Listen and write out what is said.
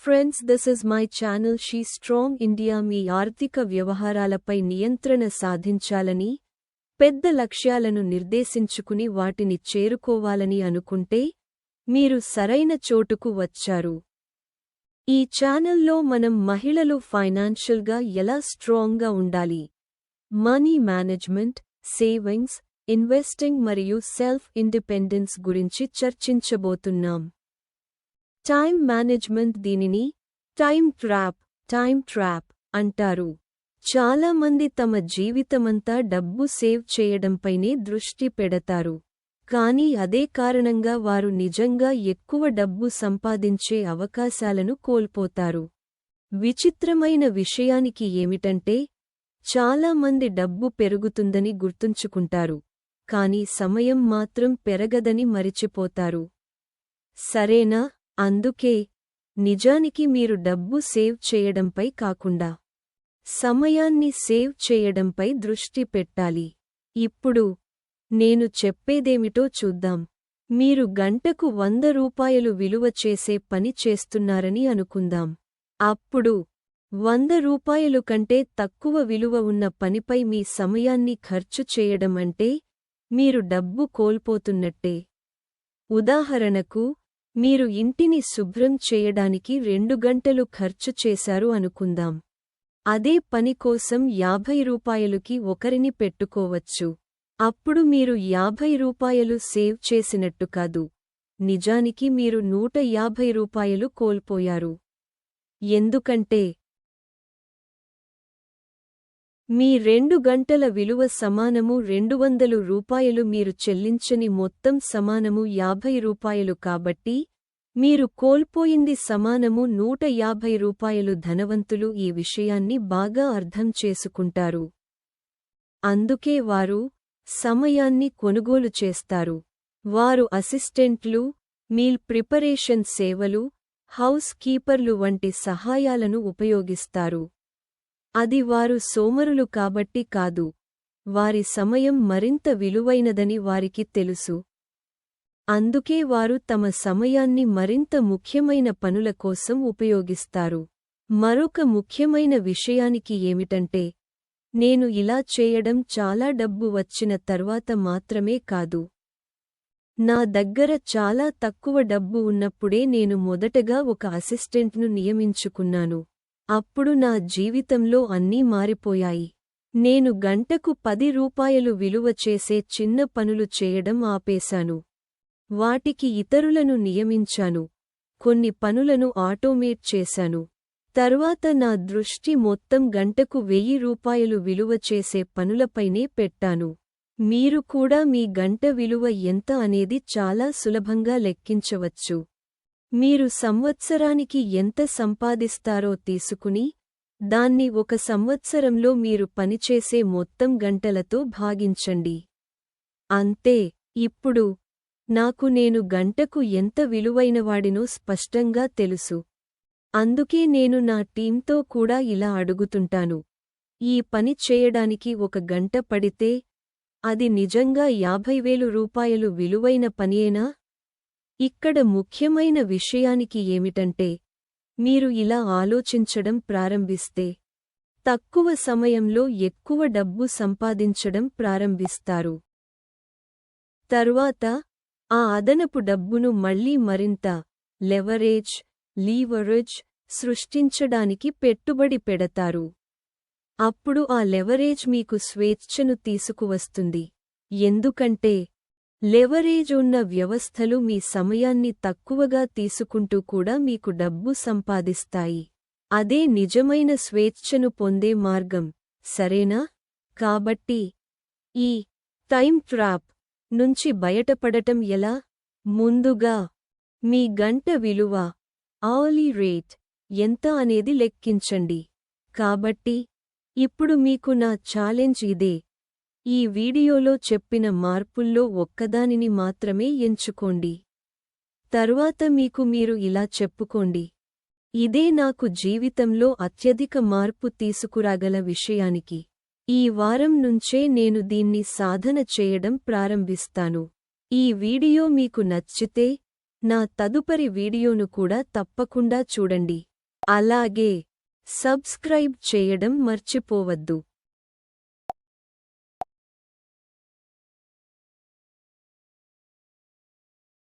Friends, this is my channel she strong India. మీ ఆర్థిక వ్యవహారాలపై నియంత్రణ సాధించాలని, పెద్ద లక్ష్యాలను నిర్దేశించుకుని వాటిని చేరుకోవాలని అనుకుంటే మీరు సరైన చోటుకు వచ్చారు. ఈ ఛానల్లో మనం మహిళలు ఫైనాన్షియల్గా ఎలా స్ట్రాంగ్గా ఉండాలి, మనీ మేనేజ్మెంట్, సేవింగ్స్, ఇన్వెస్టింగ్ మరియు సెల్ఫ్ ఇండిపెండెన్స్ గురించి చర్చించబోతున్నాం. టైమ్ మేనేజ్మెంట్, దీనిని టైమ్ ట్రాప్ అంటారు. చాలా మంది తమ జీవితమంతా డబ్బు సేవ్ చేయడంపైనే దృష్టి పెడతారు, కానీ అదే కారణంగా వారు నిజంగా ఎక్కువ డబ్బు సంపాదించే అవకాశాలను కోల్పోతారు. విచిత్రమైన విషయానికి ఏమిటంటే, చాలా మంది డబ్బు పెరుగుతుందని గుర్తుంచుకుంటారు, కానీ సమయం మాత్రం పెరగదని మరిచిపోతారు. సరేనా? అందుకే నిజానికి మీరు డబ్బు సేవ్ చేయడంపై కాకుండా సమయాన్ని సేవ్ చేయడంపై దృష్టి పెట్టాలి. ఇప్పుడు నేను చెప్పేదేమిటో చూద్దాం. మీరు గంటకు 100 రూపాయలు విలువ చేసే పని చేస్తున్నారని అనుకుందాం. అప్పుడు 100 రూపాయలు కంటే తక్కువ విలువ ఉన్న పనిపై మీ సమయాన్ని ఖర్చు చేయడం అంటే మీరు డబ్బు కోల్పోతున్నట్టే. ఉదాహరణకు, మీరు ఇంటిని శుభ్రం చేయడానికి 2 గంటలు ఖర్చు చేశారు అనుకుందాం. అదే పని కోసం 50 రూపాయలుకి ఒకరిని పెట్టుకోవచ్చు. అప్పుడు మీరు 50 రూపాయలు సేవ్ చేసినట్టు కాదు, నిజానికి మీరు 150 రూపాయలు కోల్పోయారు. ఎందుకంటే మీ 2 గంటల విలువ సమానము 200 రూపాయలు, మీరు చెల్లించని మొత్తం సమానము 50 రూపాయలు. కాబట్టి మీరు కోల్పోయింది సమానము 150 రూపాయలు. ధనవంతులు ఈ విషయాన్ని బాగా అర్థం చేసుకుంటారు. అందుకే వారు సమయాన్ని కొనుగోలు చేస్తారు. వారు అసిస్టెంట్లు, మీల్ ప్రిపరేషన్ సేవలు, హౌస్ కీపర్లు వంటి సహాయాలను ఉపయోగిస్తారు. అది వారు సోమరులు కాబట్టి కాదు, వారి సమయం మరింత విలువైనదని వారికి తెలుసు. అందుకే వారు తమ సమయాన్ని మరింత ముఖ్యమైన పనుల కోసం ఉపయోగిస్తారు. మరొక ముఖ్యమైన విషయానికి ఏమిటంటే, నేను ఇలా చేయడం చాలా డబ్బు వచ్చిన తర్వాత మాత్రమే కాదు. నా దగ్గర చాలా తక్కువ డబ్బు ఉన్నప్పుడే నేను మొదటగా ఒక అసిస్టెంట్ను నియమించుకున్నాను. అప్పుడు నా జీవితంలో అన్నీ మారిపోయాయి. నేను గంటకు 10 రూపాయలు విలువ చేసే చిన్న పనులు చేయడం ఆపేశాను. వాటికి ఇతరులను నియమించాను. కొన్ని పనులను ఆటోమేట్ చేశాను. తర్వాత నా దృష్టి మొత్తం గంటకు 1000 రూపాయలు విలువ చేసే పనులపైనే పెట్టాను. మీరు కూడా మీ గంట విలువ ఎంత అనేది చాలా సులభంగా లెక్కించవచ్చు. మీరు సంవత్సరానికి ఎంత సంపాదిస్తారో తీసుకుని, దాన్ని 1 సంవత్సరంలో మీరు పనిచేసే మొత్తం గంటలతో భాగించండి. అంతే. ఇప్పుడు నాకు నేను గంటకు ఎంత విలువైనవాడినో స్పష్టంగా తెలుసు. అందుకే నేను నా టీంతో కూడా ఇలా అడుగుతుంటాను. ఈ పని చేయడానికి 1 గంట పడితే అది నిజంగా 50,000 రూపాయలు విలువైన పనియేనా? ఇక్కడ ముఖ్యమైన విషయానికి ఏమిటంటే, మీరు ఇలా ఆలోచించడం ప్రారంభిస్తే తక్కువ సమయంలో ఎక్కువ డబ్బు సంపాదించడం ప్రారంభిస్తారు. తరువాత ఆ అదనపు డబ్బును మళ్లీ మరింత లీవరేజ్ సృష్టించడానికి పెట్టుబడి పెడతారు. అప్పుడు ఆ లెవరేజ్ మీకు స్వేచ్ఛను తీసుకువస్తుంది. ఎందుకంటే లెవరేజ్ ఉన్న వ్యవస్థలు మీ సమయాన్ని తక్కువగా తీసుకుంటూ కూడా మీకు డబ్బు సంపాదిస్తాయి. అదే నిజమైన స్వేచ్ఛను పొందే మార్గం, సరేనా? కాబట్టి ఈ టైమ్ ట్రాప్ నుంచి బయటపడటం ఎలా? ముందుగా మీ గంట విలువ, అవర్లీ రేట్ ఎంత అనేది లెక్కించండి. కాబట్టి ఇప్పుడు మీకు నా ఛాలెంజ్ ఇదే. ఈ వీడియోలో చెప్పిన మార్పుల్లో ఒక్కదానిని మాత్రమే ఎంచుకోండి. తరువాత మీకు మీరు ఇలా చెప్పుకోండి, ఇదే నాకు జీవితంలో అత్యధిక మార్పు తీసుకురాగల విషయానికి. ఈ వారం నుంచే నేను దీన్ని సాధన చేయడం ప్రారంభిస్తాను. ఈ వీడియో మీకు నచ్చితే నా తదుపరి వీడియోను కూడా తప్పకుండా చూడండి. అలాగే సబ్స్క్రైబ్ చేయడం మర్చిపోవద్దు.